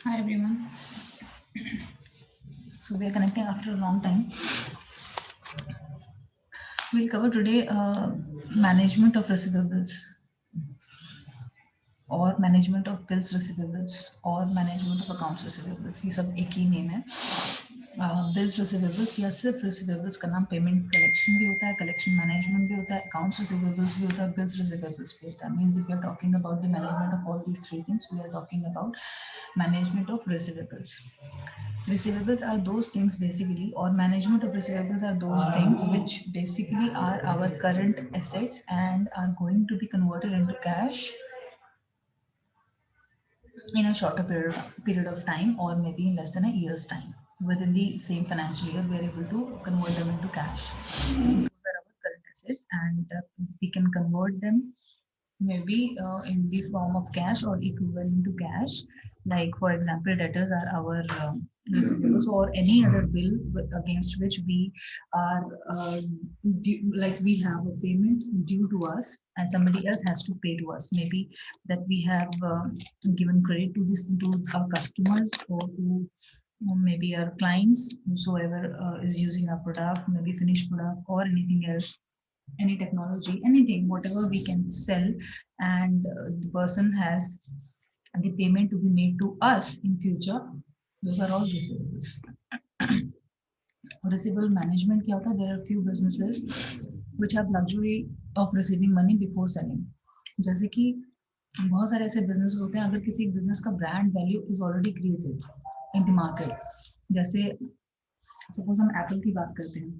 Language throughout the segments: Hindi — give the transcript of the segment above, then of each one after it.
Hi everyone. So we are connecting after a long time. We'll cover today management of receivables or management of bills receivables or management of accounts receivables. ये सब एक ही नेम है. बिल्स रिसीवेबल्स या सिर्फ रिसीवेबल्स का नाम पेमेंट कलेक्शन भी होता है, कलेक्शन मैनेजमेंट भी होता है, अकाउंट्स रिसीवेबल्स भी होता है, बिल्स रिसीवेबल्स भी होता है. Means if you are talking about the management of all these three things, we are talking about management of receivables. Receivables are those things basically, or management of receivables are those things which basically are our current assets and are going to be converted into cash in a shorter period of time, or maybe in less than a year's time. Within the same financial year, we are able to convert them into cash. Those are our current assets, and we can convert them maybe in the form of cash or equivalent to cash. Like for example, debtors are our receivables or any other bill against which we are like we have a payment due to us and somebody else has to pay to us. Maybe that we have given credit to this to our customers or to maybe our clients, whosoever is using our product, maybe finished product or anything else, any technology, anything, whatever we can sell, and the person has the payment to be made to us in future. Those are all receivables. Receivable management क्या होता है? There are few businesses which have luxury of receiving money before selling. जैसे कि बहुत सारे ऐसे businesses होते हैं, अगर किसी business का brand value is already created in the market, जैसे suppose हम Apple की बात करते हैं.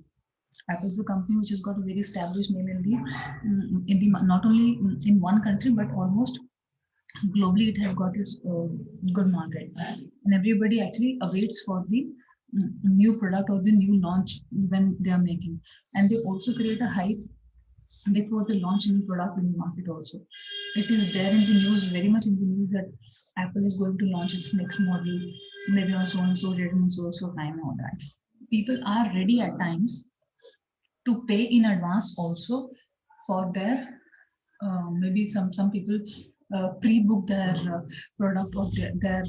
Apple is a company which has got a very established name in the not only in one country but almost globally. It has got its good market, and everybody actually awaits for the new product or the new launch when they are making, and they also create a hype before they launch a new product in the market. Also, it is there in the news, very much in the news, that Apple is going to launch its next model maybe on so and so date and so so time and all that. People are ready at times to pay in advance also for their maybe some people pre-book their product or their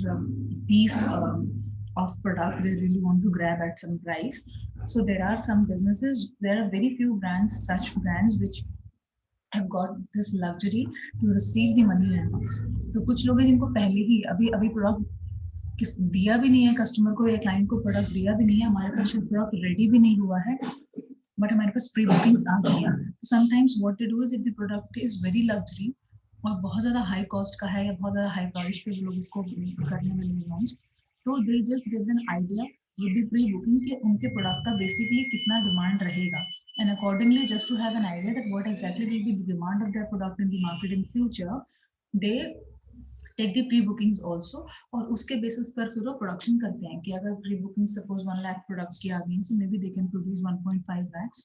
piece of product they really want to grab at some price. So there are some businesses, there are very few brands, such brands which have got this luxury to receive the money in advance. तो कुछ लोग हैं जिनको पहले ही अभी अभी प्रोडक्ट किस दिया भी नहीं है कस्टमर को या क्लाइंट को, प्रोडक्ट दिया भी नहीं है, हमारे पास प्रोडक्ट रेडी भी नहीं हुआ है, बट हमारे पास प्री बुकिंग्स आ गई है. Sometimes what to do is if the product is very luxury और बहुत ज़्यादा हाई कॉस्ट का है या बहुत ज़्यादा हाई प्राइस पे लोग इसको करने वाले हैं लॉन्च, तो they just give an idea with the pre booking कि उनके प्रोडक्ट का बेसिकली कितना डिमांड रहेगा, and accordingly just to have an idea that what exactly will be the demand of their product in the market in future, they take the pre bookings also. और उसके बेसिस पर फिर वो प्रोडक्शन करते हैं कि अगर pre booking suppose 1 lakh products की आ गई, so maybe they can produce 1.5 lakhs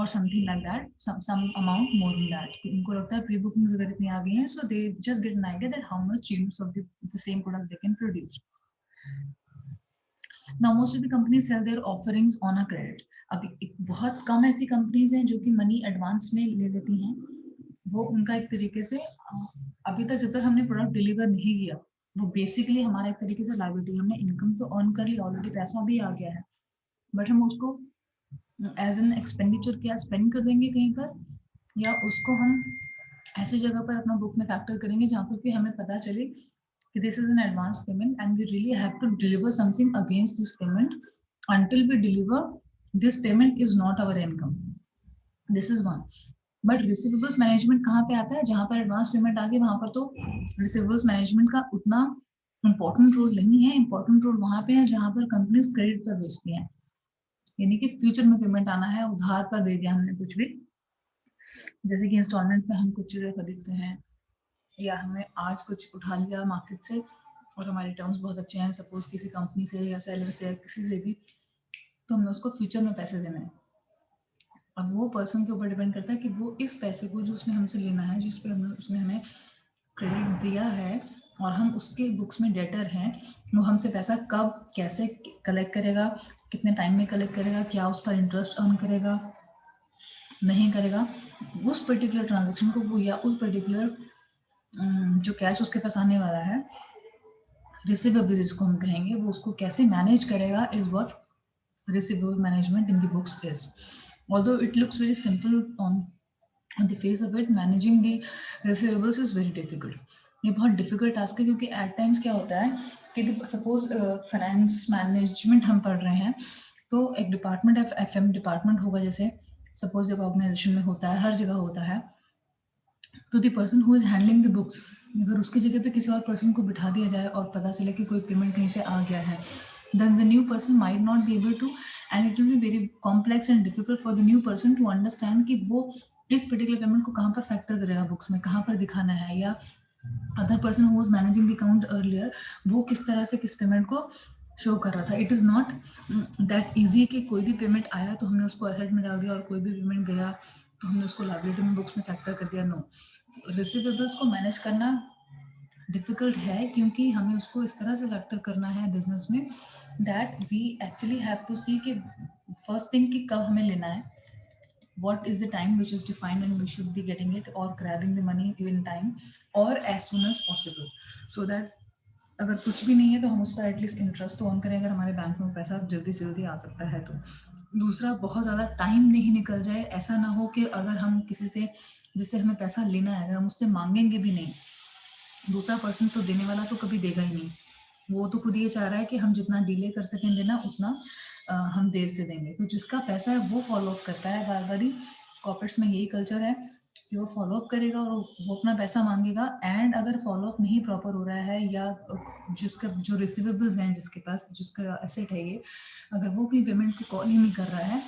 or something like that, some amount more than that. उनको लगता है प्री बुकिंग्स अगर इतनी आ गई हैं, so they just get an idea that how much units of the same product they can produce. Now most of the companies sell their offerings on a credit. अभी बहुत कम ऐसी कंपनीज हैं जो कि मनी एडवांस में ले लेती हैं. वो उनका एक तरीके से अभी तक जब तक हमने प्रोडक्ट डिलीवर नहीं किया, वो बेसिकली हमारा एक तरीके से लायबिलिटी. हमने इनकम तो अर्न कर ली ऑलरेडी, पैसा भी आ गया है, बट हम उसको एज एन एक्सपेंडिचर क्या स्पेंड कर देंगे कहीं पर, या उसको हम ऐसी जगह पर अपना बुक में फैक्टर करेंगे जहाँ पर भी हमें पता चले कि this is an advance payment and we really have to deliver something against this payment. until we deliver this payment is not our income. This is one. But receivables management कहाँ पे आता है? जहाँ पर एडवांस पेमेंट आ गई वहां पर तो रिसीवेबल्स मैनेजमेंट का उतना इंपॉर्टेंट रोल नहीं है. इंपॉर्टेंट रोल वहां पे है जहाँ पर कंपनीज क्रेडिट पर बेचती हैं, यानी कि फ्यूचर में पेमेंट आना है, उधार पर दे दिया हमने कुछ भी, जैसे कि इंस्टॉलमेंट में हम कुछ चीजें खरीदते हैं या हमें आज कुछ उठा लिया मार्केट से और हमारे टर्म्स बहुत अच्छे हैं सपोज किसी कंपनी से या सेलर से या किसी से भी, तो हमें उसको फ्यूचर में पैसे देना है. अब वो पर्सन के ऊपर डिपेंड करता है कि वो इस पैसे को जो उसने हमसे लेना है, जिस पर उसने हमें क्रेडिट दिया है और हम उसके बुक्स में डेटर हैं, वो हमसे पैसा कब कैसे कलेक्ट करेगा, कितने टाइम में कलेक्ट करेगा, क्या उस पर इंटरेस्ट अर्न करेगा नहीं करेगा, उस पर्टिकुलर ट्रांजेक्शन को वो या उस पर्टिकुलर जो कैश उसके पास आने वाला है रिसीवेबल जिसको हम कहेंगे, वो उसको कैसे मैनेज करेगा is what receivable management in the books is. Although it looks very simple on the face of it, managing the receivables is very difficult. ये बहुत डिफिकल्ट टास्क है, क्योंकि एट टाइम्स क्या होता है कि सपोज फाइनेंस मैनेजमेंट हम पढ़ रहे हैं, तो एक डिपार्टमेंट एफएम डिपार्टमेंट होगा, जैसे सपोज एक ऑर्गेनाइजेशन में होता है, हर जगह होता है, तो the person who is handling the books, अगर उसकी जगह पे किसी और पर्सन को बिठा दिया जाए और पता चले कि कोई पेमेंट कहीं से आ गया है, then the new person might not be able to, and it will be very complex and difficult for the new person to understand कि वो इस पर्टिकुलर पेमेंट को कहाँ पर फैक्टर करेगा बुक्स में, कहाँ पर दिखाना है, या other person who was managing the account earlier वो किस तरह से किस पेमेंट को शो कर रहा था. It is not that easy कि कोई भी पेमेंट आया तो हमने उसको एसेट में डाल दिया और कोई भी पेमेंट गया तो हमने उसको लायबिलिटी में बुक्स में फैक्टर कर दिया. नो, रिसीवेबल्स को मैनेज करना डिफिकल्ट है, क्योंकि हमें उसको इस तरह से फैक्टर करना है बिजनेस में that we actually have to see कि फर्स्ट थिंग कि कब हमें लेना है, what is the time which is defined and we should be getting it or grabbing the money in time or as soon as possible, so that अगर कुछ भी नहीं है तो हम उस पर एटलीस्ट इंटरेस्ट तो ऑन करें, अगर हमारे बैंक में पैसा जल्दी से जल्दी आ सकता है तो. दूसरा, बहुत ज़्यादा टाइम नहीं निकल जाए, ऐसा ना हो कि अगर हम किसी से जिससे हमें पैसा लेना है, अगर हम उससे मांगेंगे भी नहीं, दूसरा पर्सन तो देने वाला तो कभी देगा ही नहीं, वो तो खुद ये चाह रहा है कि हम जितना डिले कर सकें देना उतना हम देर से देंगे. तो जिसका पैसा है वो फॉलो अप करता है, बार बार ही कॉर्पोरेट्स में यही कल्चर है कि वो फॉलो अप करेगा और वो अपना पैसा मांगेगा. एंड अगर फॉलो अप नहीं प्रॉपर हो रहा है, या जिसका जो रिसीवेबल्स हैं, जिसके पास जिसका एसेट है ये, अगर वो अपनी पेमेंट को कॉल ही नहीं कर रहा है,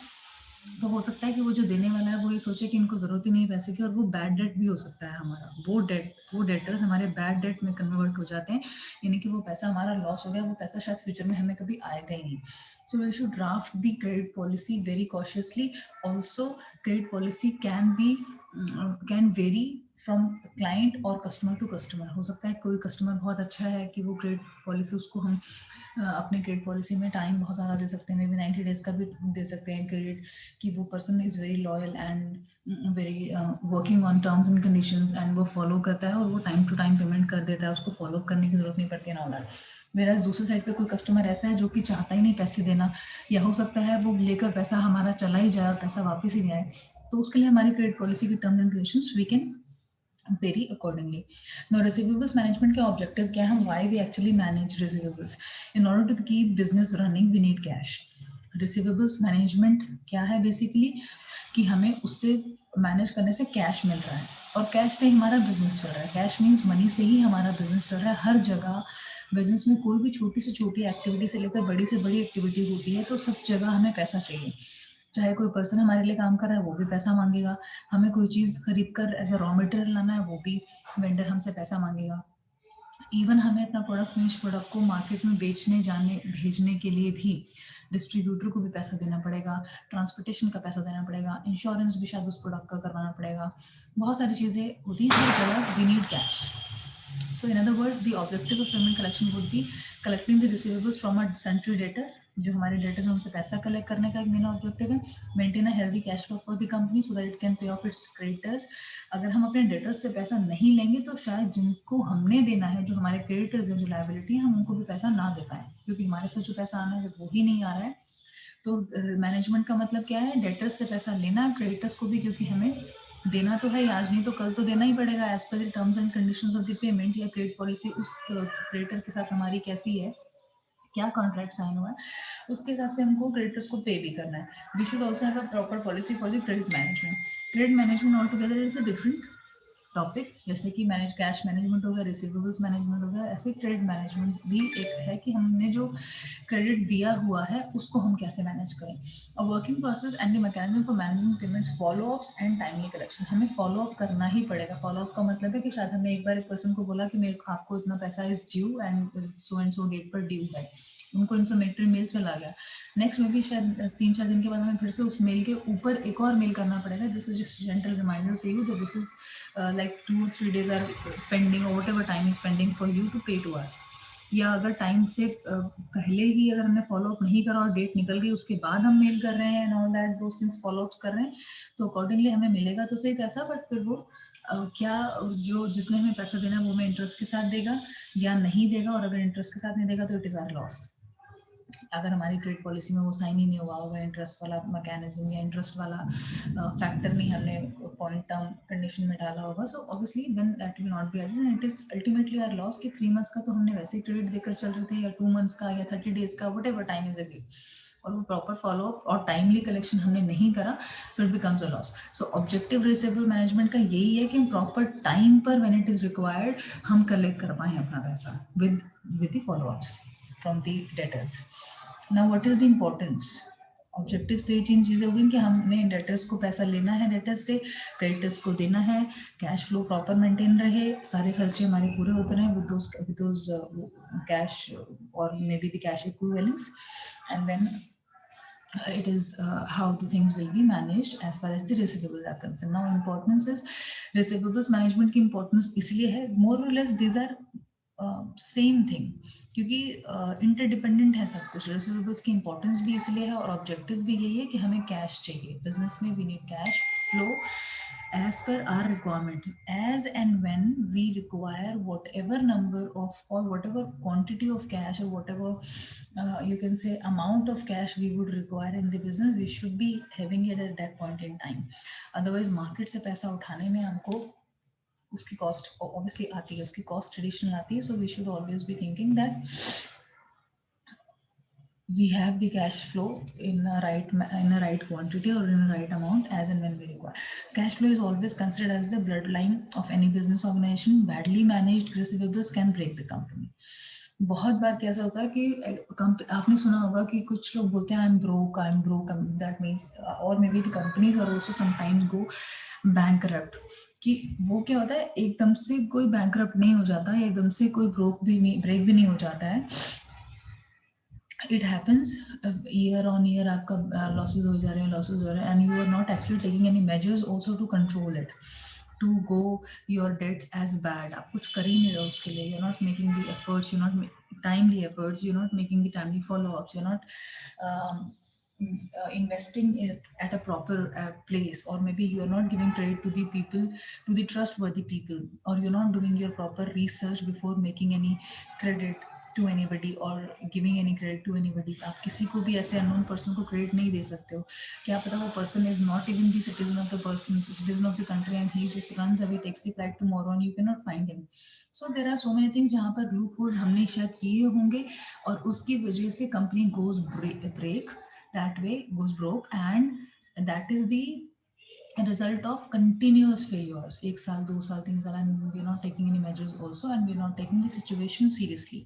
तो हो सकता है कि वो जो देने वाला है वो ये सोचे कि इनको जरूरत ही नहीं है पैसे की, और वो बैड डेट भी हो सकता है हमारा. वो डेटर्स हमारे बैड डेट में कन्वर्ट हो जाते हैं, यानी कि वो पैसा हमारा लॉस हो गया, वो पैसा शायद फ्यूचर में हमें कभी आएगा ही नहीं. So we should draft the credit policy very cautiously. Also credit policy can vary from client और कस्टमर टू कस्टमर. हो सकता है कोई कस्टमर बहुत अच्छा है कि वो क्रेडिट पॉलिसी, उसको हम अपने क्रेडिट पॉलिसी में टाइम बहुत ज़्यादा दे सकते हैं, मे बी 90 डेज का भी दे सकते हैं क्रेडिट, कि वो person is very loyal and very working on terms and conditions, and वो फॉलो करता है और वो टाइम टू टाइम पेमेंट कर देता है, उसको फॉलो करने की जरूरत नहीं पड़ती है. ना मेरा दूसरी साइड पे कोई कस्टमर ऐसा है जो कि चाहता ही नहीं पैसे देना, या हो सकता है वो लेकर पैसा हमारा चला ही जाए और पैसा वापस ही नहीं आए, तो उसके लिए हमारी क्रेडिट पॉलिसी की terms and conditions we can vary accordingly. Now receivables management का ऑब्जेक्टिव क्या है, why we actually manage receivables. In order to keep business running we need cash. Receivables management क्या है बेसिकली, कि हमें उससे मैनेज करने से कैश मिल रहा है, और कैश से ही हमारा बिजनेस चल रहा है. कैश मीन्स मनी से ही हमारा बिजनेस चल रहा है. हर जगह बिजनेस में कोई भी छोटी से छोटी एक्टिविटी से लेकर बड़ी से बड़ी एक्टिविटी होती है, तो सब जगह हमें पैसा चाहिए. चाहे कोई पर्सन हमारे लिए काम कर रहा है वो भी पैसा मांगेगा, हमें कोई चीज़ खरीद कर एज अ रॉ मटेरियल लाना है वो भी वेंडर हमसे पैसा मांगेगा. इवन हमें अपना प्रोडक्ट निश प्रोडक्ट को मार्केट में बेचने जाने भेजने के लिए भी डिस्ट्रीब्यूटर को भी पैसा देना पड़ेगा, ट्रांसपोर्टेशन का पैसा देना पड़ेगा, इंश्योरेंस भी शायद उस प्रोडक्ट का करवाना पड़ेगा. बहुत सारी चीज़ें होती हैं, हर जगह we need cash. So in other words, the objectives of payment collection would be collecting the receivables from our central debtors, जो हमारे debtors हैं उनसे पैसा कलेक्ट करने का एक मेन ऑब्जेक्टिव है. Maintain a healthy cash flow for the company so that it can pay of its creditors. अगर हम अपने डेटर्स से पैसा नहीं लेंगे तो शायद जिनको हमने देना है, जो हमारे क्रेडिटर्स हैं, जो लायबिलिटी है, हम उनको भी पैसा ना दे पाए, क्योंकि हमारे पास जो पैसा आना है वो ही नहीं आ रहा है. तो मैनेजमेंट का मतलब क्या है, डेटर्स से पैसा लेना, क्रेडिटर्स को भी, क्योंकि हमें देना तो है, आज नहीं तो कल तो देना ही पड़ेगा एज पर the terms and conditions of the payment, या क्रेडिट पॉलिसी उस क्रेडिटर के साथ हमारी कैसी है, क्या कॉन्ट्रैक्ट साइन हुआ है, उसके हिसाब से हमको क्रेडिटर्स को पे भी करना है. We should also have a proper policy for the credit management. Credit management all together is a different topic. जैसे कि मैनेज कैश मैनेजमेंट हो गया, रिसीवेबल्स मैनेजमेंट हो गया, ऐसे क्रेडिट मैनेजमेंट भी एक है कि हमने जो क्रेडिट दिया हुआ है उसको हम कैसे मैनेज करें. A working process and the mechanism for managing payments, follow ups and timely collection. हमें फॉलो अप करना ही पड़ेगा. फॉलो अप का मतलब है कि शायद हमने एक बार एक पर्सन को बोला कि मेरे को आपको इतना पैसा is due and so date पर ड्यू है, उनको इन्फॉर्मेटरी मेल चला गया, नेक्स्ट में भी शायद 3-4 दिन के बाद हमें फिर से उस मेल के ऊपर एक और मेल करना पड़ेगा. This is just gentle reminder to you that this is like 2 or 3 days are pending or whatever time is pending for you to pay to us. या अगर टाइम से पहले ही अगर हमने फॉलो अप नहीं करा और डेट निकल गई उसके बाद हम मेल कर रहे हैं and all that those things follow ups कर रहे हैं, तो अकॉर्डिंगली हमें मिलेगा तो सही पैसा, बट फिर वो क्या जो जिसने हमें पैसा देना है वो हमें इंटरेस्ट के साथ देगा या नहीं देगा, और अगर इंटरेस्ट के साथ नहीं देगा तो इट इज़ आवर लॉस। अगर हमारी क्रेडिट पॉलिसी में वो साइन ही नहीं हुआ होगा, इंटरेस्ट वाला मैकेनिज्म या इंटरेस्ट वाला फैक्टर नहीं हमने पॉइंट टर्म कंडीशन में डाला होगा, so obviously then that will not be added and it is ultimately our loss कि 3 मंथ्स का तो हमने वैसे ही क्रेडिट देकर चल रहे थे, या 2 मंथ्स का या 30 डेज का, what ever time is agreed, और वो प्रॉपर फॉलो अप और टाइमली कलेक्शन हमने नहीं करा, so it becomes a loss. So objective receivable management का यही है कि हम प्रॉपर टाइम पर व्हेन इट इज रिक्वायर्ड हम कलेक्ट कर पाएं अपना पैसा with the follow ups from the debtors. Now what is the importance? Objectives तो ये 3 चीजें होगी कि हमने डेटर्स को पैसा लेना है, डेटर्स से क्रेडिटर्स को देना है, कैश फ्लो प्रॉपर मेंटेन रहे, सारे खर्चे हमारे पूरे होते रहे विद दोस कैश और maybe the cash equivalents, and then it is how the things will be managed as far as the receivables are concerned. Now importance is receivables management की importance इसलिए है, more or less these are same thing, क्योंकि इंटरडिपेंडेंट है सब कुछ। रिसीवेबल्स की इंपॉर्टेंस भी इसलिए है और ऑब्जेक्टिव भी यही है कि हमें कैश चाहिए बिजनेस में, we need cash flow as per our requirement, as and when we require whatever number of or whatever quantity of cash or whatever you can say amount of cash we would require in the business, we should be having it at that point in time. Otherwise market से पैसा उठाने में हमको उसकी कॉस्ट ऑब्वियसली आती है, उसकी कॉस्ट ट्रेडिशनल आती है, so we should always be thinking that we have the cash flow in a right quantity or in a right amount as and when we require. Cash flow is always considered as the bloodline of any business organization. Badly managed receivables can break the company. बहुत बार कैसा होता है कि आपने सुना होगा कि कुछ लोग बोलते हैं I am broke, that means और maybe the companies are also sometimes go bankrupt, कि वो क्या होता है एकदम से कोई बैंकरप्ट नहीं हो जाता, एकदम से कोई ब्रेक भी नहीं हो जाता है। It happens year on year आपका लॉसेज हो जा रहे हैं and you are not actually taking any measures also to control it, to go your debts as bad. आप कुछ कर ही नहीं रहे उसके लिए, you are not making the efforts, you not timely efforts, you're not making the timely follow-ups, you're not investing at a proper place, or maybe you're not giving credit to the people, to the trustworthy people, or you're not doing your proper research before making any credit to anybody or giving any credit to anybody. आप किसी को भी ऐसे unknown person को credit नहीं दे सकते हो, क्या पता वो person is not even the citizen of the country and he just runs away, takes the flight tomorrow and you cannot find him. So there are so many things जहाँ पर loopholes हमने शायद किए होंगे और उसकी वजह से company goes break, that way goes broke, and that is the result of continuous failures, 1 साल 2 साल 3 साल, and we are not taking any measures also, and we are not taking the situation seriously.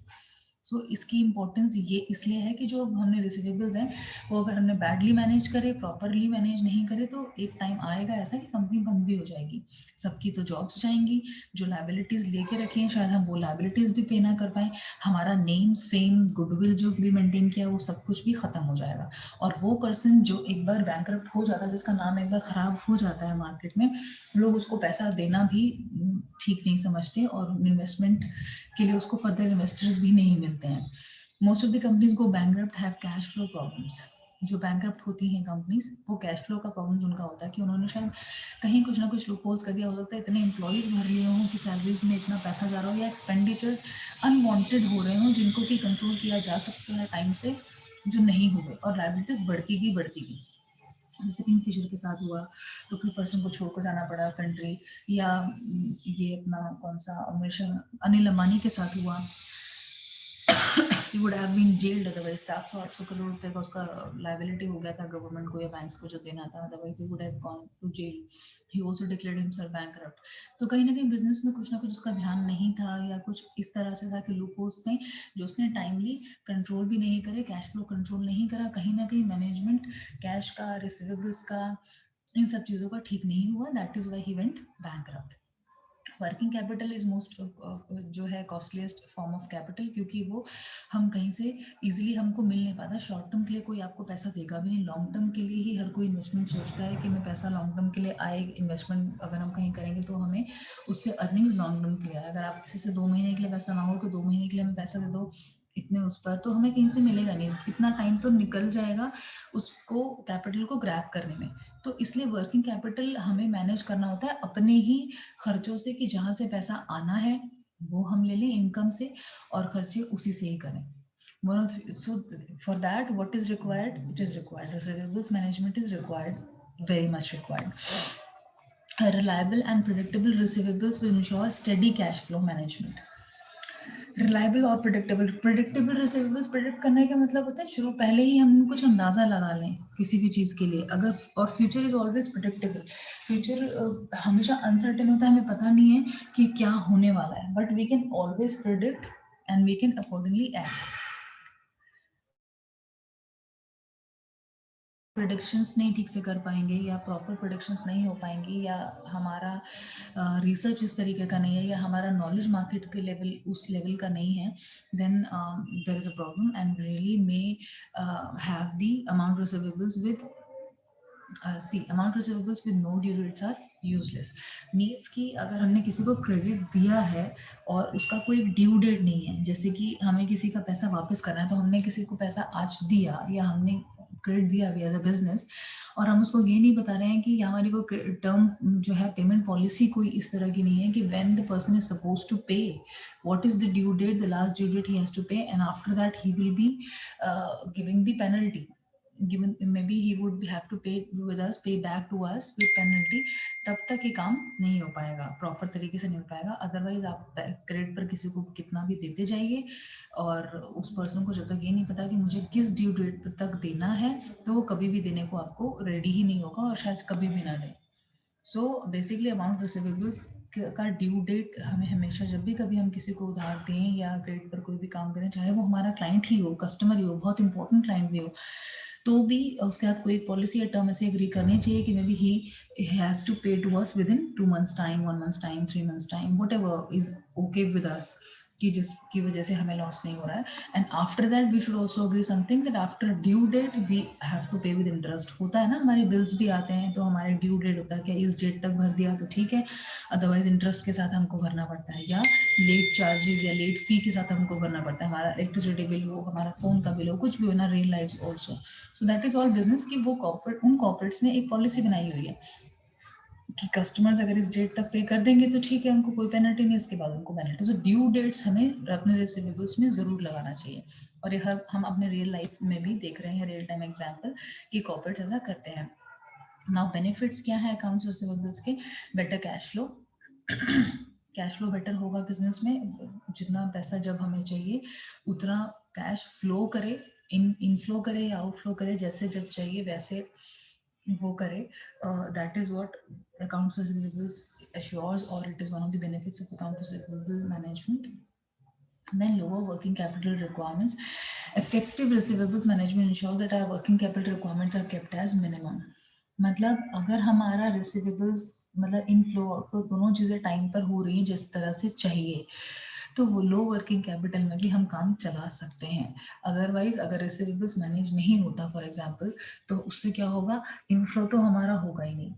सो इसकी इम्पोर्टेंस ये इसलिए है कि जो हमने रिसीवेबल्स हैं वो अगर हमने बैडली मैनेज करे, प्रॉपरली मैनेज नहीं करे, तो एक टाइम आएगा ऐसा कि कंपनी बंद भी हो जाएगी, सबकी तो जॉब्स जाएंगी, जो लाइबिलिटीज लेके रखी हैं शायद हम वो लाइबिलिटीज भी पे ना कर पाए, हमारा नेम फेम गुडविल जो भी मेंटेन किया वो सब कुछ भी खत्म हो जाएगा। और वो पर्सन जो एक बार बैंकरप्ट हो जाता है, जिसका नाम एक बार खराब हो जाता है मार्केट में, लोग उसको पैसा देना भी ठीक नहीं समझते और इन्वेस्टमेंट के लिए उसको फर्दर इन्वेस्टर्स भी नहीं मिलते हैं। Most of the companies go bankrupt have cash flow problems. जो बैंकरप्ट होती हैं कंपनीज, वो कैश फ्लो का प्रॉब्लम उनका होता है कि उन्होंने शायद कहीं कुछ ना कुछ लूपहोल्स कर दिया, हो सकता है इतने एम्प्लॉयज भर लिए हों कि सैलरीज में इतना पैसा जा रहा हो, या एक्सपेंडिचर्स अनवांटेड हो रहे हों जिनको कि कंट्रोल किया जा सकता है टाइम से, जो नहीं हुए, और लायबिलिटीज बढ़ती गई। जैसे किंगफिशर के साथ हुआ तो फिर पर्सन को छोड़ कर जाना पड़ा कंट्री, या ये अपना कौन सा मिशन अनिल अंबानी के साथ हुआ, he would have been jailed otherwise। 700-800 crore रुपए का उसका लाइबिलिटी हो गया था गवर्नमेंट को या बैंक्स को जो देना था, otherwise he would have gone to jail। he also declared himself bankrupt। तो कहीं ना कहीं बिजनेस में कुछ ना कुछ उसका ध्यान नहीं था, या कुछ इस तरह से था कि लूपहोल्स थे जो उसने टाइमली कंट्रोल भी नहीं करे, कैश फ्लो कंट्रोल नहीं करा, कहीं ना कहीं मैनेजमेंट कैश का, रिसीवेबल्स का, इन सब चीज़ों का ठीक नहीं हुआ, that is why he went bankrupt. Working capital is most जो है कॉस्टलीस्ट फॉर्म ऑफ कैपिटल, क्योंकि वो हम कहीं से इजीली हमको मिल नहीं पाता। शॉर्ट टर्म के लिए कोई आपको पैसा देगा भी नहीं, लॉन्ग टर्म के लिए ही हर कोई इन्वेस्टमेंट सोचता है कि मैं पैसा लॉन्ग टर्म के लिए आए, इन्वेस्टमेंट अगर हम कहीं करेंगे तो हमें उससे अर्निंग्स लॉन्ग टर्म के लिए आए। अगर आप किसी से 2 महीने के लिए पैसा मांगो कि 2 महीने के लिए हमें पैसा दे दो इतने उस पर, तो हमें कहीं से मिलेगा नहीं, इतना टाइम तो निकल जाएगा उसको कैपिटल को ग्रैब करने में, तो इसलिए वर्किंग कैपिटल हमें मैनेज करना होता है अपने ही खर्चों से, कि जहां से पैसा आना है वो हम ले लें इनकम से और खर्चे उसी से ही करें. So for that, what is required? It is required. Receivables management is required, very much required. A reliable and predictable receivables will ensure steady cash flow management. Reliable और प्रिडिक्टेबल रिसीवेबल्स प्रिडिक्ट करने का मतलब होता है शुरू पहले ही हम कुछ अंदाजा लगा लें किसी भी चीज के लिए. अगर और future is always predictable. Future हमेशा अनसर्टेन होता है, हमें पता नहीं है कि क्या होने वाला है, but we can always predict and we can accordingly act. Predictions नहीं ठीक से कर पाएंगे या प्रॉपर प्रोडिक्शंस नहीं हो पाएंगी या हमारा रिसर्च इस तरीके का नहीं है या हमारा नॉलेज मार्केट के लेवल उस लेवल का नहीं है, then there is a problem and really may have the amount receivables with amount receivables with no due dates are useless. Means कि अगर हमने किसी को क्रेडिट दिया है और उसका कोई ड्यू डेट नहीं है, जैसे कि हमें किसी का पैसा वापस करना है तो हमने किसी को पैसा आज दिया या हमने क्रेडिट दिया भी एज अ बिजनेस और हम उसको ये नहीं बता रहे हैं कि हमारी को टर्म जो है पेमेंट पॉलिसी कोई इस तरह की नहीं है कि when the person is suppose to pay what is the due date, the last due date he has to pay and after that he will be giving the penalty. Given maybe he would have to pay with us, pay back to us with penalty. तब तक ये काम नहीं हो पाएगा, प्रॉपर तरीके से नहीं हो पाएगा. अदरवाइज आप क्रेडिट पर किसी को कितना भी देते जाइए और उस पर्सन को जब तक ये नहीं पता कि मुझे किस ड्यू डेट तक देना है तो वो कभी भी देने को आपको रेडी ही नहीं होगा और शायद कभी भी ना दे. सो बेसिकली अमाउंट रिसीवेबल्स का ड्यू डेट हमें हमेशा जब भी कभी हम किसी को उधार दें या क्रेडिट पर कोई भी काम करें, चाहे वो हमारा क्लाइंट ही हो, कस्टमर ही हो, बहुत इंपॉर्टेंट क्लाइंट भी हो, तो भी उसके साथ कोई पॉलिसी या टर्म ऐसे एग्री करनी चाहिए कि maybe he has to pay to us within 2 months time, 1 month time, 3 months time, whatever is okay with us, कि जिसकी वजह से हमें लॉस नहीं हो रहा है. And after that we should also agree something that after due date we have to pay with interest. होता है ना, हमारे बिल्स भी आते हैं तो हमारे ड्यू डेट होता है कि इस डेट तक भर दिया तो ठीक है, अदरवाइज इंटरेस्ट के साथ हमको भरना पड़ता है या लेट चार्जेस या लेट फी के साथ हमको भरना पड़ता है. हमारा इलेक्ट्रिसिटी बिल हो, हमारा फोन का बिल हो, कुछ भी हो ना, real life also. So that is all business कि वो कॉर्पोरेट, उन कॉर्पोरेट्स ने एक पॉलिसी बनाई हुई है कि कस्टमर्स अगर इस डेट तक पे कर देंगे तो ठीक है, उनको कोई पेनल्टी नहीं, इसके बाद उनको पेनल्टी. सो ड्यू डेट्स हमें अपने रिसीवेबल्स में जरूर लगाना चाहिए और ये हर हम अपने रियल लाइफ में भी देख रहे हैं, रियल टाइम एग्जाम्पल कि कॉर्पोरेट्स ऐसा करते हैं. नाउ बेनिफिट्स क्या है अकाउंट्स रिसीवेबल्स के? Better cash flow. Cash flow better होगा बिजनेस में, जितना पैसा जब हमें चाहिए उतना कैश फ्लो करे, इनफ्लो करे या आउटफ्लो करे, जैसे जब चाहिए वैसे वो करे. That is what accounts receivables assures, or it is one of the benefits of account receivable management. Then lower working capital requirements. Effective receivables management ensures that our working capital requirements are kept as minimum. मतलब अगर हमारा रिसीवेबल्स मतलब इनफ्लो आउटफ्लो दोनों चीजें टाइम पर हो रही हैं जिस तरह से चाहिए, तो वो लो वर्किंग कैपिटल में भी हम काम चला सकते हैं. अदरवाइज अगर रिसीवेबल्स मैनेज नहीं होता फॉर एग्जांपल, तो उससे क्या होगा, इनफ्लो तो हमारा होगा ही नहीं.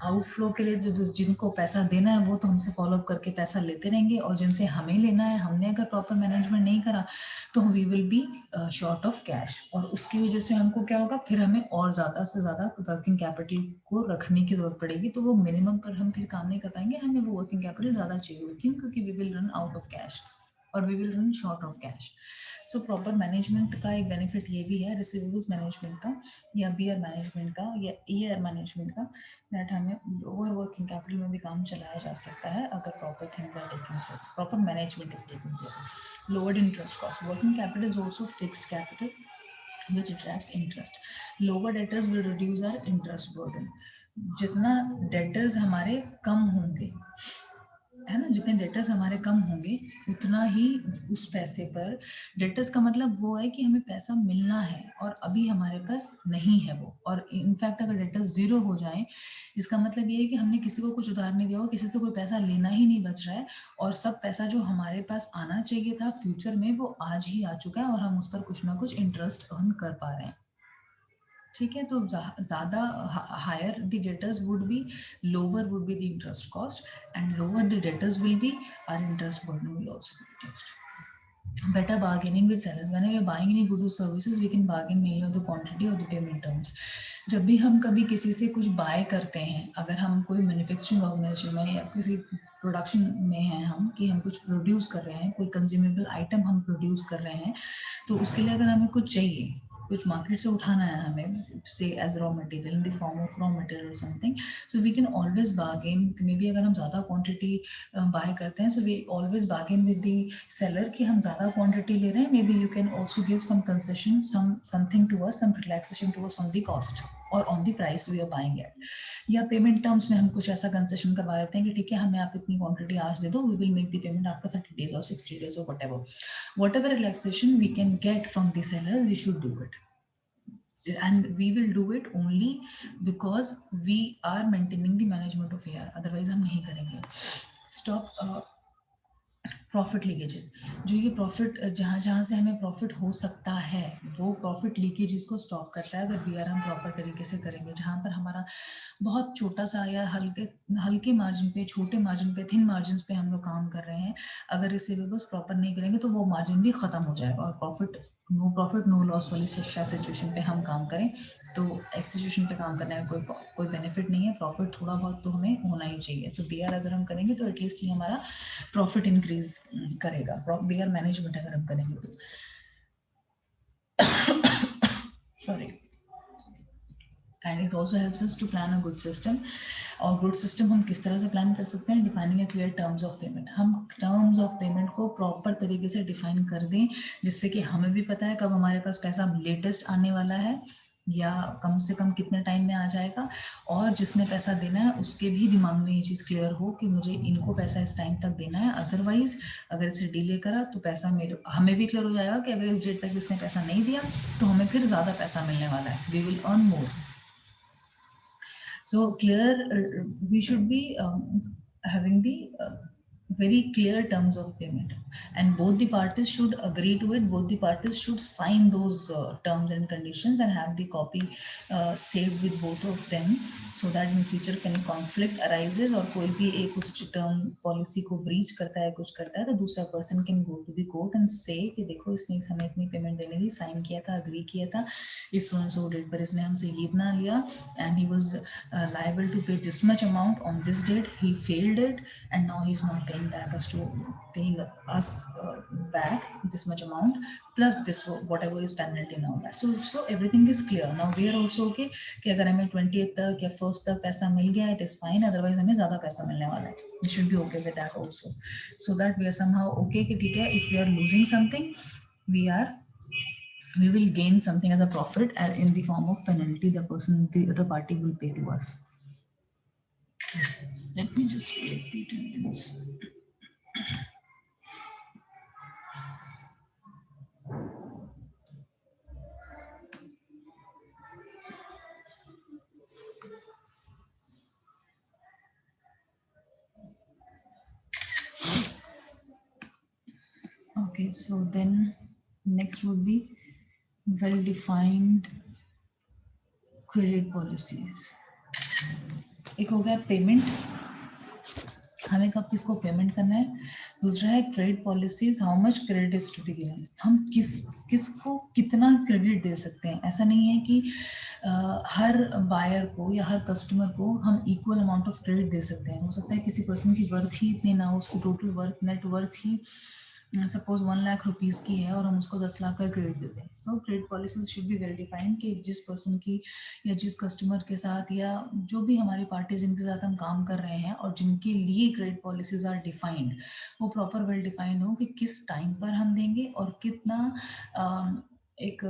आउटफ्लो के लिए जो जिनको पैसा देना है वो तो हमसे फॉलोअप करके पैसा लेते रहेंगे, और जिनसे हमें लेना है, हमने अगर प्रॉपर मैनेजमेंट नहीं करा तो we will be short of cash, और उसकी वजह से हमको क्या होगा, फिर हमें और ज़्यादा से ज़्यादा वर्किंग कैपिटल को रखने की जरूरत पड़ेगी. तो वो मिनिमम पर हम फिर काम नहीं कर पाएंगे, हमें वो वर्किंग कैपिटल ज़्यादा चाहिए होगी. क्यों? क्योंकि we will run out of cash और we will run short of cash. So proper management का एक बेनिफिट ये भी है रिसीवेबल्स मैनेजमेंट का या बीयर मैनेजमेंट का या ईयर मैनेजमेंट का, दैट हमें लोअर वर्किंग कैपिटल में भी काम चलाया जा सकता है अगर proper things are taking place, proper management is taking place. Lowered interest cost. Working capital is also fixed capital which attracts interest. Lower debtors will reduce our interest burden. जितना debtors हमारे कम होंगे, है ना, जितने डेटर्स हमारे कम होंगे उतना ही उस पैसे पर, डेटर्स का मतलब वो है कि हमें पैसा मिलना है और अभी हमारे पास नहीं है वो, और इनफैक्ट अगर डेटर्स जीरो हो जाए इसका मतलब ये है कि हमने किसी को कुछ उधार नहीं दिया हो, किसी से कोई पैसा लेना ही नहीं बच रहा है, और सब पैसा जो हमारे पास आना चाहिए था फ्यूचर में वो आज ही आ चुका है और हम उस पर कुछ ना कुछ इंटरेस्ट अर्न कर पा रहे हैं. ठीक है, तो ज़्यादा higher the debtors would be, lower would be the interest cost, and lower the debtors will be, our interest burden will also be reduced. better bargaining with sellers. Whenever we're buying any goods or services, we can bargain mainly on the quantity or the payment terms. जब भी हम कभी किसी से कुछ बाय करते हैं, अगर हम कोई मैन्युफैक्चरिंग ऑर्गेनाइजेशन में या किसी प्रोडक्शन में हैं हम, कि हम कुछ प्रोड्यूस कर रहे हैं, कोई कंज्यूमेबल आइटम हम प्रोड्यूस कर रहे हैं, तो उसके लिए अगर हमें कुछ चाहिए, कुछ मार्केट से उठाना है हमें, say as raw material in the form of raw material और something, so we can always bargain. Maybe अगर हम ज़्यादा क्वांटिटी बाय करते हैं, so we always bargain with the seller कि हम ज़्यादा क्वांटिटी ले रहे हैं, maybe you can also give some concession, something to us, some relaxation to us on the cost और on the price we are buying at. या पेमेंट टर्म्स में हम कुछ ऐसा कंसेशन करवा देते हैं कि ठीक है, हमें आप इतनी क्वांटिटी आज दे दो, we will make the payment after 30 days or 60 days or whatever relaxation we can get from the seller, we should do it. And we will do it only because we are maintaining the management of AR, otherwise हम नहीं करेंगे. Stop profit leakages. जो ये प्रॉफिट जहाँ जहाँ से हमें प्रॉफिट हो सकता है, वो प्रॉफिट लीकेजेस को स्टॉप करता है अगर बीआर हम प्रॉपर तरीके से करेंगे. जहाँ पर हमारा बहुत छोटा सा या हल्के मार्जिन पे, छोटे मार्जिन पे, थिन मार्जिन पे हम लोग काम कर रहे हैं, अगर रिसीवेबल्स प्रॉपर नहीं करेंगे तो वो मार्जिन भी खत्म हो जाएगा और प्रॉफिट नो लॉस वाली सिचुएशन पे हम काम करें, तो इस सिचुएशन पे काम करने का कोई बेनिफिट नहीं है. प्रॉफिट थोड़ा बहुत तो हमें होना ही चाहिए. तो बीआर अगर हम करेंगे तो एटलीस्ट ये हमारा प्रॉफिट इंक्रीज करेगा. बीआर मैनेजमेंट अगर हम करेंगे तो sorry. And it also helps us to plan a good system. और गुड सिस्टम हम किस तरह से प्लान कर सकते हैं? Defining a clear terms of payment. हम टर्म्स ऑफ पेमेंट को प्रॉपर तरीके से डिफाइन कर दें, जिससे कि हमें भी पता है कब हमारे पास पैसा लेटेस्ट आने वाला है या कम से कम कितने टाइम में आ जाएगा, और जिसने पैसा देना है उसके भी दिमाग में ये चीज़ क्लियर हो कि मुझे इनको पैसा इस टाइम तक देना है. अदरवाइज अगर इसे डिले करा तो पैसा हमें भी क्लियर हो जाएगा कि अगर इस डेट तक इसने पैसा नहीं दिया तो हमें फिर ज़्यादा पैसा मिलने वाला है. We will earn more. So clear, we should be having the very clear terms of payment, and both the parties should agree to it. Both the parties should sign those terms and conditions and have the copy saved with both of them, so that in future if any conflict arises और कोई भी एक उस term policy को breach करता है, कुछ करता है, तो दूसरा person can go to the court and say कि देखो इसने हमें इतनी payment देने दी, sign किया था, agree किया था, इस so and so date पर इसने हमसे ये इतना लिया, and he was liable to pay this much amount on this date. He failed it, and now he's not paying us back this much amount plus this whatever is penalty and all that. So everything is clear. Now we are also okay कि अगर हमें 20th तक या 1st तक पैसा मिल गया, it is fine. Otherwise हमें ज़्यादा पैसा मिलने वाला है. We should be okay with that also, so that we are somehow okay कि ठीक है, if we are losing something, we will gain something as a profit in the form of penalty the other party will pay to us. Let me just split the attendance. Okay, so then next would be well-defined credit policies. एक हो गया पेमेंट, हमें कब किसको पेमेंट करना है. दूसरा है credit policies, how much credit is to be given. हम किसको कितना क्रेडिट दे सकते हैं. ऐसा नहीं है कि हर बायर को या हर कस्टमर को हम इक्वल अमाउंट ऑफ क्रेडिट दे सकते हैं. हो सकता है किसी पर्सन की वर्थ ही इतनी ना हो, उसकी टोटल वर्थ नेट वर्थ ही सपोज 1 लाख रुपीज़ की है और हम उसको 10 लाख का क्रेडिट देते हैं. सो credit policies should be well defined कि जिस पर्सन की या जिस कस्टमर के साथ या जो भी हमारी पार्टीज जिनके साथ हम काम कर रहे हैं और जिनके लिए क्रेडिट पॉलिसीज आर डिफाइंड, वो प्रॉपर वेल डिफाइंड हो कि किस टाइम पर हम देंगे और कितना एक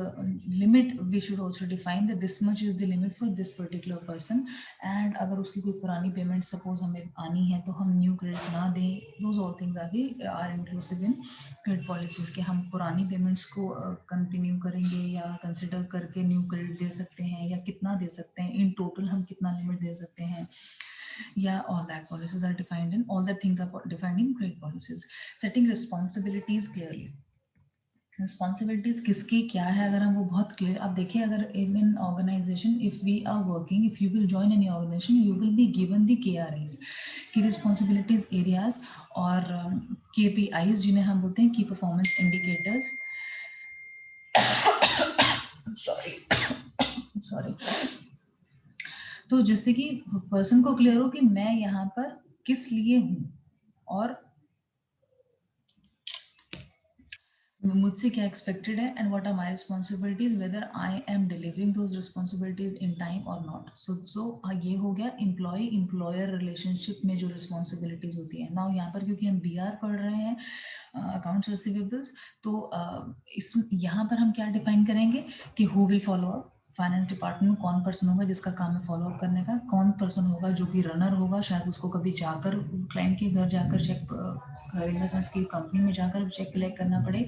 limit. We should also define that this much is the limit for this particular person. And अगर उसकी कोई पुरानी पेमेंट सपोज हमें आनी है तो हम न्यू क्रेडिट ना दें. Those all things are inclusive in credit policies के हम पुरानी पेमेंट्स को कंटिन्यू करेंगे या कंसिडर करके न्यू क्रेडिट दे सकते हैं, या कितना दे सकते हैं, इन टोटल हम कितना लिमिट दे सकते हैं. Yeah, all that policies are defined in, all that things are defined in credit policies. Setting responsibilities clearly. Responsibilities किसकी क्या है, अगर हम वो बहुत क्लियर, आप देखिए अगर in an organisation if we are working, if you will join any organisation, you will be given the KRAs की रिस्पॉन्सिबिलिटीज एरियाज और KPIs जिन्हें हम बोलते हैं की परफॉर्मेंस इंडिकेटर्स, सॉरी, तो जिससे कि पर्सन को क्लियर हो कि मैं यहाँ पर किस लिए हूँ और मुझसे क्या एक्सपेक्टेड है and what are my responsibilities, whether I am delivering those responsibilities in time और नॉट। सो ये हो गया एम्प्लॉय एम्प्लॉयर रिलेशनशिप में जो रिस्पॉन्सिबिलिटीज होती है। नाउ यहाँ पर क्योंकि हम BR पढ़ रहे हैं, अकाउंट्स रिसीवेबल्स, तो इस यहाँ पर हम क्या डिफाइन करेंगे कि who will follow up, finance department में कौन पर्सन होगा जिसका काम है फॉलो अप करने का, कौन पर्सन होगा जो कि रनर होगा, शायद उसको कभी जाकर क्लाइंट के घर जाकर चेक घर इन द सेंस की कंपनी में जाकर चेक कलेक्ट करना पड़े,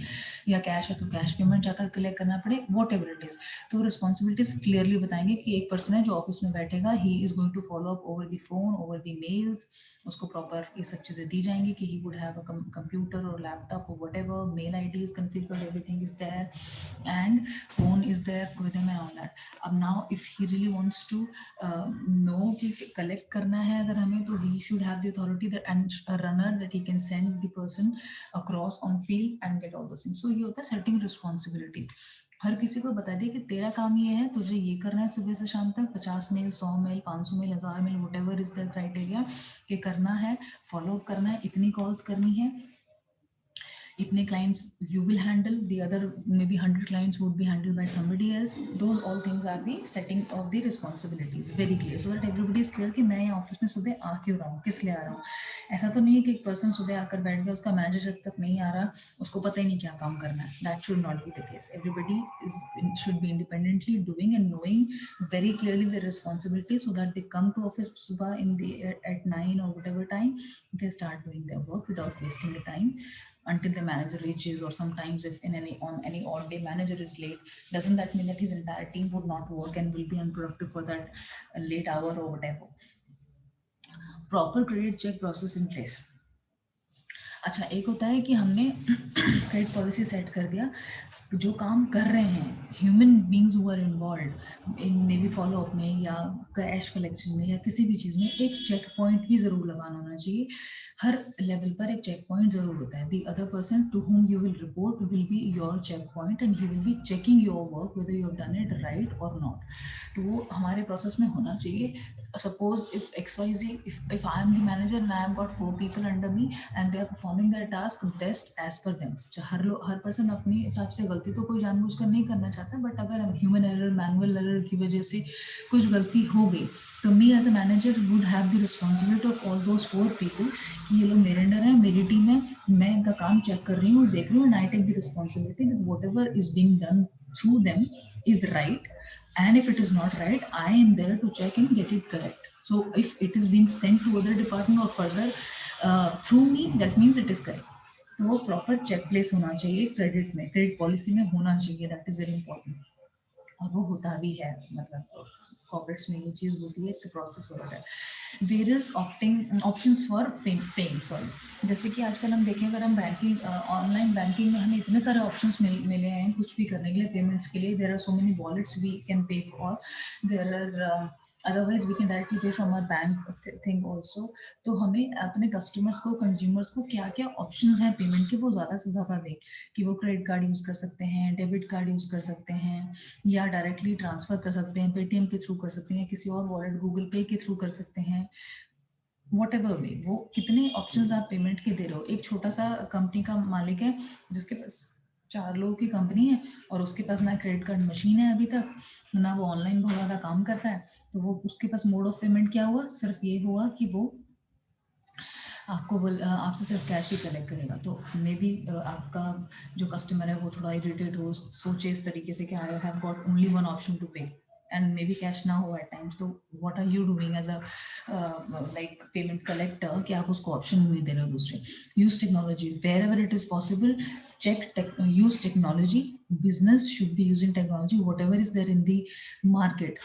या कैश है तो कैश पेमेंट जाकर कलेक्ट करना पड़े, वॉट एवर इट इज। तो रिस्पॉन्सिबिलिटीज क्लियरली बताएंगे कि एक पर्सन है जो ऑफिस में बैठेगा, he is going to follow up over the phone, over the mails, उसको प्रॉपर ये सब चीजें दी जाएंगी कि he would have a computer और लैपटॉप और whatever, mail ID is configured, everything is there and phone is there with him and all that. अब now if he really wants to know कि collect करना है अगर हमें, तो he should have the authority that and a runner that he can send the person across on field and get all those things. So ये होता है setting responsibility. हर किसी को बता दिए कि तेरा काम ये है, तुझे ये करना है सुबह से शाम तक, 50 mail, 100 mail, 500 mail, 1000 mail, whatever is the criteria, कि करना है, फॉलो अप करना है, इतनी कॉल्स करनी है, इतने clients you will handle, the other maybe 100 clients would be handled by somebody else. Those all things are the setting of the responsibilities, very clear, so that everybody is clear कि मैं यहाँ ऑफिस में सुबह आ क्यों रहा हूँ, किस लिए आ रहा हूँ। ऐसा तो नहीं है कि एक पर्सन सुबह आकर बैठ गया, उसका मैनेजर जब तक नहीं आ रहा उसको पता ही नहीं क्या काम करना है। That should not be the case. Everybody should be independently doing and knowing very clearly their responsibilities, so that they come to office सुबह at 9 or whatever time, they start doing their work without wasting the time until the manager reaches, or sometimes if in any odd day manager is late, doesn't that mean that his entire team would not work and will be unproductive for that late hour or whatever. Proper credit check process in place. अच्छा, एक होता है कि हमने क्रेडिट पॉलिसी सेट कर दिया, जो काम कर रहे हैं human beings who are involve in maybe follow up में या कैश कलेक्शन में या किसी भी चीज़ में, एक चेक पॉइंट भी ज़रूर लगाना होना चाहिए। हर लेवल पर एक चेक पॉइंट ज़रूर होता है। The other person to whom you will report will be your check point and he will be checking your work whether you have done it right और नॉट। तो वो हमारे प्रोसेस में होना चाहिए। Suppose if XYZ, if I am the manager and I have got 4 people under me and they are performing their task best as per them. Her person अपने हिसाब से, गलती तो कोई जानबूझकर नहीं करना चाहता, बट अगर ह्यूमन एरर, मैनुअल एरर की वजह से कुछ गलती हो गई, तो me as a manager would have the responsibility of all those 4 people कि ये लोग मेरे अंडर है, मेरी टीम है, मैं इनका काम चेक कर रही हूँ, देख रही हूँ, and I take the responsibility that whatever is being done through them is right. And if it is not right, I am there to check and get it correct. So if it is being sent to other department or further through me, that means it is correct. तो वो प्रॉपर चेक प्लेस होना चाहिए क्रेडिट में, क्रेडिट पॉलिसी में होना चाहिए, दैट इज वेरी इंपॉर्टेंट। और वो होता भी है, मतलब कॉर्पोरेट्स में ये चीज़ होती है, इट्स अ प्रोसेस हो रहा है। Various options for paying, sorry, जैसे कि आजकल हम देखें, अगर हम बैंकिंग, ऑनलाइन बैंकिंग में हमें इतने सारे ऑप्शंस मिले हैं कुछ भी करने के लिए, पेमेंट्स के लिए, there are so many wallets we can pay for, there are otherwise we can directly pay from our bank thing also. तो हमें अपने कस्टमर्स को, कंज्यूमर्स को क्या क्या ऑप्शंस हैं पेमेंट के, वो ज़्यादा से ज़्यादा दें कि वो क्रेडिट कार्ड यूज़ कर सकते हैं, डेबिट कार्ड यूज़ कर सकते हैं, या डायरेक्टली ट्रांसफर कर सकते हैं, पेटीएम के थ्रू कर सकते हैं, किसी और वॉलेट गूगल पे के थ्रू कर सकते हैं, वॉट एवर वे। वो कितने ऑप्शंस आप पेमेंट के दे रहे हो। एक छोटा सा कंपनी का मालिक है जिसके पास 4 लोगों की कंपनी है और उसके पास ना क्रेडिट कार्ड मशीन है अभी तक, ना वो ऑनलाइन बहुत ज़्यादा काम करता है, तो वो उसके पास मोड ऑफ पेमेंट क्या हुआ, सिर्फ ये हुआ कि वो आपको आपसे सिर्फ कैश ही कलेक्ट करेगा। तो मे बी आपका जो कस्टमर है वो थोड़ा इरिटेट हो, सोचे इस तरीके से कि I have got only one option to pay and maybe cash ना हो एट टाइम्स। तो what are you doing as a like payment collector कि आप उसको ऑप्शन नहीं दे रहे हो दूसरे। Use technology wherever it is possible, use technology, business should be using technology whatever is there in the market,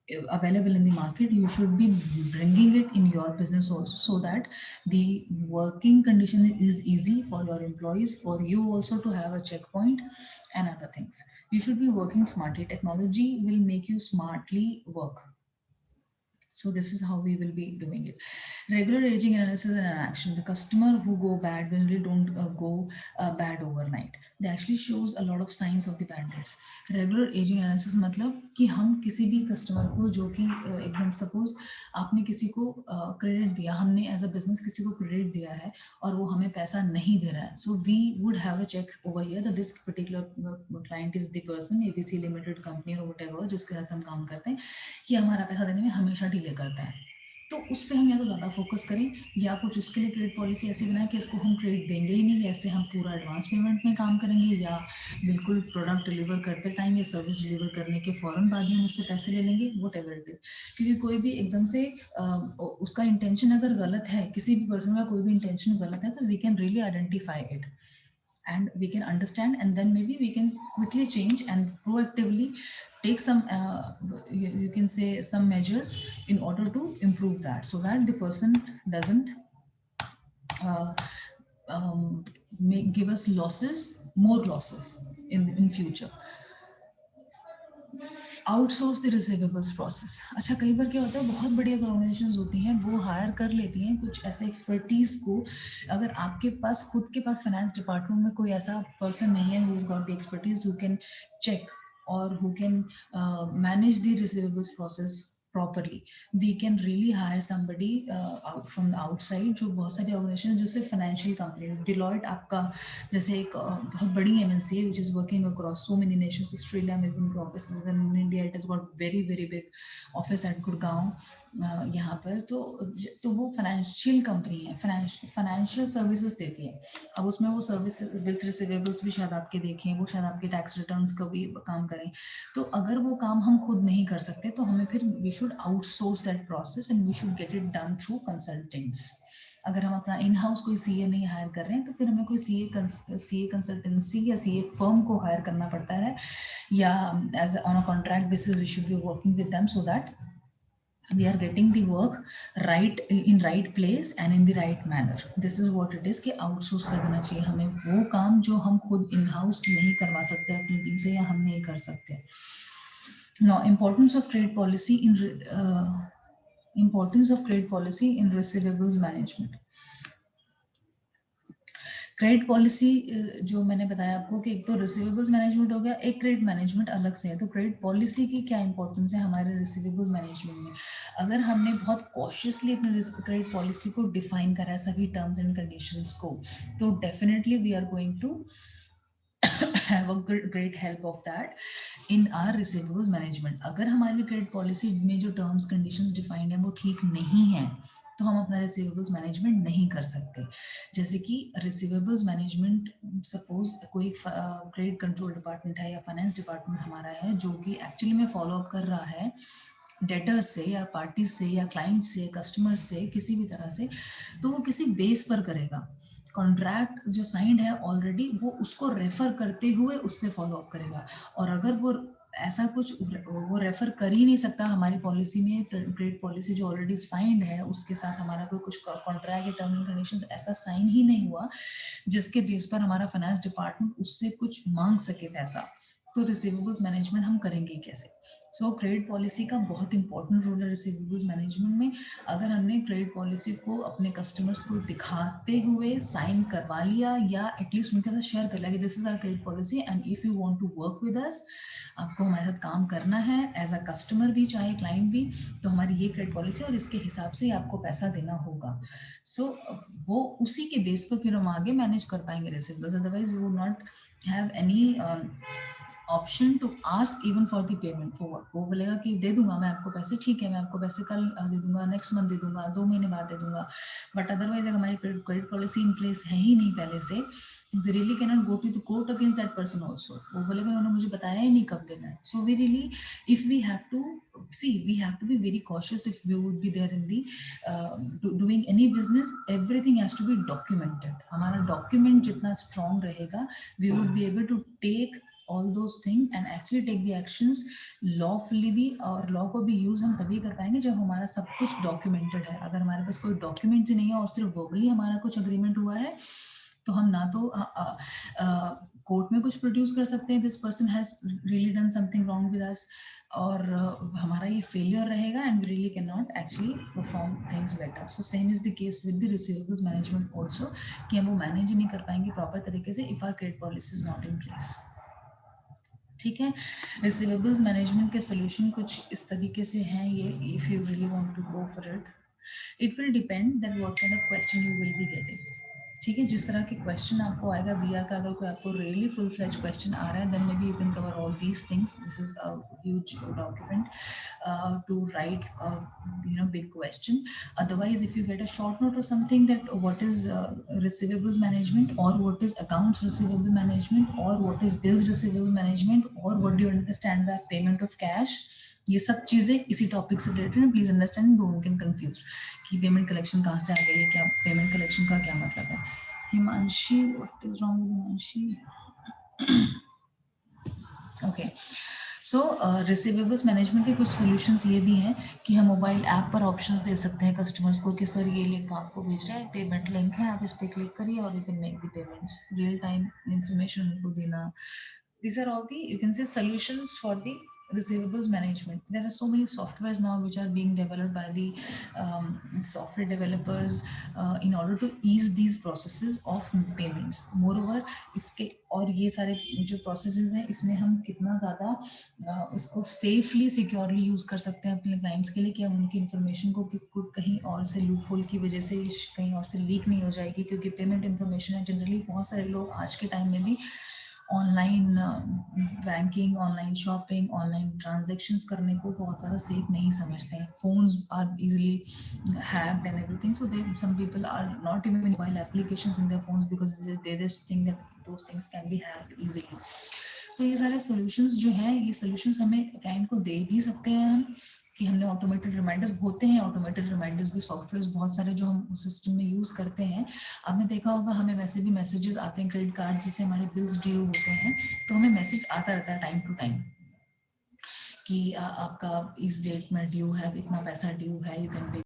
available in the market, you should be bringing it in your business also, so that the working condition is easy for your employees, for you also to have a checkpoint and other things. You should be working smartly. Technology will make you smartly work. So this is how we will be doing it. Regular aging analysis and action. The customer who go bad generally don't go bad overnight. They actually shows a lot of signs of the bad debts. Regular aging analysis मतलब कि हम किसी भी कस्टमर को जो कि एकदम सपोज आपने किसी को क्रेडिट दिया, हमने एज अ बिजनेस किसी को क्रेडिट दिया है और वो हमें पैसा नहीं दे रहा है, so we would have a check over here that this particular client is the person, ABC limited company और व्हाटएवर जिसके साथ हम काम करते हैं, ये हमारा पैसा देने में हमेशा डिले करता है। तो उस पर हम या तो ज़्यादा फोकस करें या कुछ उसके लिए क्रेडिट पॉलिसी ऐसी बनाए कि इसको हम क्रेडिट देंगे ही नहीं, ऐसे हम पूरा एडवांस पेमेंट में काम करेंगे, या बिल्कुल प्रोडक्ट डिलीवर करते टाइम या सर्विस डिलीवर करने के फौरन बाद ही हम इससे पैसे ले लेंगे, वट एवर इट इज। क्योंकि कोई भी एकदम से उसका इंटेंशन अगर गलत है, किसी भी पर्सन का कोई भी इंटेंशन गलत है, तो we can really identify it and we can understand, and then maybe we can quickly change and proactively take some you can say some measures in order to improve that, so that the person doesn't uh, give us more losses in future. Outsource the receivables process. अच्छा, कई बार क्या होता है, बहुत बड़ी ऑर्गेनाइजेशंस होती हैं, वो हायर कर लेती हैं कुछ ऐसे एक्सपर्टीज को। अगर आपके पास खुद के पास फाइनेंस डिपार्टमेंट में कोई ऐसा पर्सन नहीं है who is got the expertise who can check और who can manage the receivables process properly, we can really hire somebody out from the outside। जो बहुत सारी ऑर्गेनाइजेशन जो सिर्फ फाइनेंशियल कंपनीज, डिलॉयट आपका जैसे एक बहुत बड़ी एमएनसी है which is working across so many Nations. Australia में भी उनके office, in India it is got very very big office at Gurgaon यहाँ पर। तो वो फाइनेंशियल कंपनी है, फाइनेंशियल सर्विसेज देती है। अब उसमें वो सर्विस बिल्स रिसीवेबल्स भी शायद आपके देखें, वो शायद आपके टैक्स रिटर्न्स का भी काम करें। तो अगर वो काम हम खुद नहीं कर सकते तो हमें फिर we should outsource that process and we should get it done through consultants. अगर हम अपना इन हाउस कोई सीए नहीं हायर कर रहे हैं तो फिर हमें कोई सीए कंसल्टेंसी या सीए फर्म को हायर करना पड़ता है, या as on a contract basis we should be working with them, so that we are getting the work right in right place and in the right manner. This is what it is कि outsource कर देना चाहिए हमें वो काम जो हम खुद in house नहीं करवा सकते अपनी टीम से, या हम नहीं कर सकते। Now, importance of trade policy in receivables management। Credit policy जो मैंने बताया आपको कि एक तो रिसीवेबल्स मैनेजमेंट हो गया, एक क्रेडिट मैनेजमेंट अलग से है। तो क्रेडिट पॉलिसी की क्या इंपॉर्टेंस है हमारे रिसीवेबल्स मैनेजमेंट में? अगर हमने बहुत कॉशियसली अपने क्रेडिट पॉलिसी को डिफाइन करा है सभी टर्म्स एंड कंडीशंस को, तो definitely we are going to have a great help of that in our receivables management। अगर हमारी क्रेडिट पॉलिसी में जो टर्म्स कंडीशंस डिफाइंड है वो ठीक नहीं है तो हम अपना रिसीवेबल्स मैनेजमेंट नहीं कर सकते। जैसे कि रिसीवेबल्स मैनेजमेंट, सपोज कोई क्रेडिट कंट्रोल डिपार्टमेंट है या फाइनेंस डिपार्टमेंट हमारा है जो कि एक्चुअली में फॉलो अप कर रहा है डेटर्स से या पार्टीज से या क्लाइंट से, कस्टमर से, किसी भी तरह से, तो वो किसी बेस पर करेगा। कॉन्ट्रैक्ट जो साइंड है ऑलरेडी वो उसको रेफर करते हुए उससे फॉलो अप करेगा। और अगर वो ऐसा कुछ वो रेफर कर ही नहीं सकता, हमारी पॉलिसी में क्रेडिट पॉलिसी जो ऑलरेडी साइंड है उसके साथ हमारा कोई कुछ कॉन्ट्रैक्ट या टर्म एंड कंडीशंस ऐसा साइन ही नहीं हुआ जिसके बेस पर हमारा फाइनेंस डिपार्टमेंट उससे कुछ मांग सके पैसा, तो रिसीवेबल्स मैनेजमेंट हम करेंगे कैसे? सो क्रेडिट पॉलिसी का बहुत इंपॉर्टेंट रोल है रिसीवेबल्स मैनेजमेंट में। अगर हमने क्रेडिट पॉलिसी को अपने कस्टमर्स को दिखाते हुए साइन करवा लिया या एटलीस्ट उनके साथ शेयर कर लिया कि this is our credit policy and if you want to work with us, आपको हमारे साथ काम करना है एज अ कस्टमर भी चाहे क्लाइंट भी, तो हमारी ये क्रेडिट पॉलिसी और इसके हिसाब से आपको पैसा देना होगा। सो वो उसी के बेस पर फिर हम आगे मैनेज कर पाएंगे receivables. Otherwise we would not have any option to ask even for the payment for what. वो बोलेगा कि दे दूंगा मैं आपको पैसे, ठीक है मैं आपको पैसे कल दे दूंगा, नेक्स्ट मंथ दे दूंगा, 2 महीने बाद दे दूंगा, बट अदरवाइज अगर हमारी क्रेडिट पॉलिसी इन प्लेस है ही नहीं पहले से, we really can not go to the court against that person also. वो बोलेगा उन्होंने मुझे बताया ही नहीं कब देना है। So we really if we have to see, we have to be very cautious if we would be there in the doing any business, everything has to be documented। हमारा document जितना strong रहेगा we would be able to take all those things and actually take the actions lawfully भी. और लॉ को भी यूज हम तभी कर पाएंगे जब हमारा सब कुछ डॉक्यूमेंटेड है. अगर हमारे पास कोई डॉक्यूमेंट्स ही नहीं है और सिर्फ वर्बली हमारा कुछ अग्रीमेंट हुआ है तो हम ना तो कोर्ट में कुछ प्रोड्यूस कर सकते हैं this person has really done something wrong with us, और हमारा ये फेलियर रहेगा and we really can not actually perform things better. So same is the case with the receivables management also, कि हम वो मैनेज ही नहीं कर पाएंगे प्रॉपर तरीके से if our credit policy is not in place. ठीक है. रिसीवेबल्स मैनेजमेंट के सोल्यूशन कुछ इस तरीके से हैं ये, if you really want to go for it. It will depend that what kind of question you will be getting. ठीक है, जिस तरह के क्वेश्चन आपको आएगा बीआर का, अगर कोई आपको रियली फुल फ्लेज क्वेश्चन आ रहा है then maybe you can cover all these things. This is a huge document to write big question. Otherwise if you get a short note or something that what is receivables management, or what is accounts receivable management, or what is bills receivable management, or what do you understand by payment of cash, ये सब चीजें इसी टॉपिक से रिलेटेड है. Please understand, don't get confuse कि पेमेंट कलेक्शन कहाँ से आ गई है, क्या पेमेंट कलेक्शन का क्या मतलब है. Himanshi, what is wrong with Himanshi? Okay. So receivables management के कुछ सॉल्यूशंस ये भी हैं कि हम मोबाइल ऐप पर ऑप्शंस दे सकते हैं कस्टमर्स को कि सर ये लिंक आपको भेज रहा है, पेमेंट लिंक है, आप इस पर क्लिक करिए और you can make the payments. Real time information उनको देना. These are all the, you can say, solutions for the receivables management. There are so many softwares now which are being developed by the software developers in order to ease these processes of payments. Moreover, इसके और ये सारे जो processes हैं इसमें हम कितना ज़्यादा इसको safely securely use कर सकते हैं अपने clients के लिए कि हम उनकी information को कहीं और से loophole की वजह से कहीं और से leak नहीं हो जाएगी, क्योंकि payment information है जनरली बहुत सारे लोग आज के टाइम में भी online banking, online shopping, online transactions करने को बहुत ज़्यादा सेफ नहीं समझते हैं. Phones are easily hacked and everything, so they some people are not even mobile applications in their phones because they just think that those things can be hacked easily. तो ये सारे सॉल्यूशंस जो हैं, ये सॉल्यूशंस हमें क्लाइंट को दे भी सकते हैं हम कि हमने ऑटोमेटेड रिमाइंडर्स होते हैं. ऑटोमेटेड रिमाइंडर्स भी सॉफ्टवेयर्स बहुत सारे जो हम सिस्टम में यूज़ करते हैं. आपने देखा होगा हमें वैसे भी मैसेजेस आते हैं क्रेडिट कार्ड जिससे हमारे बिल्स ड्यू होते हैं, तो हमें मैसेज आता रहता है टाइम टू टाइम कि आपका इस डेट में ड्यू है, इतना पैसा ड्यू है, यू कैन पे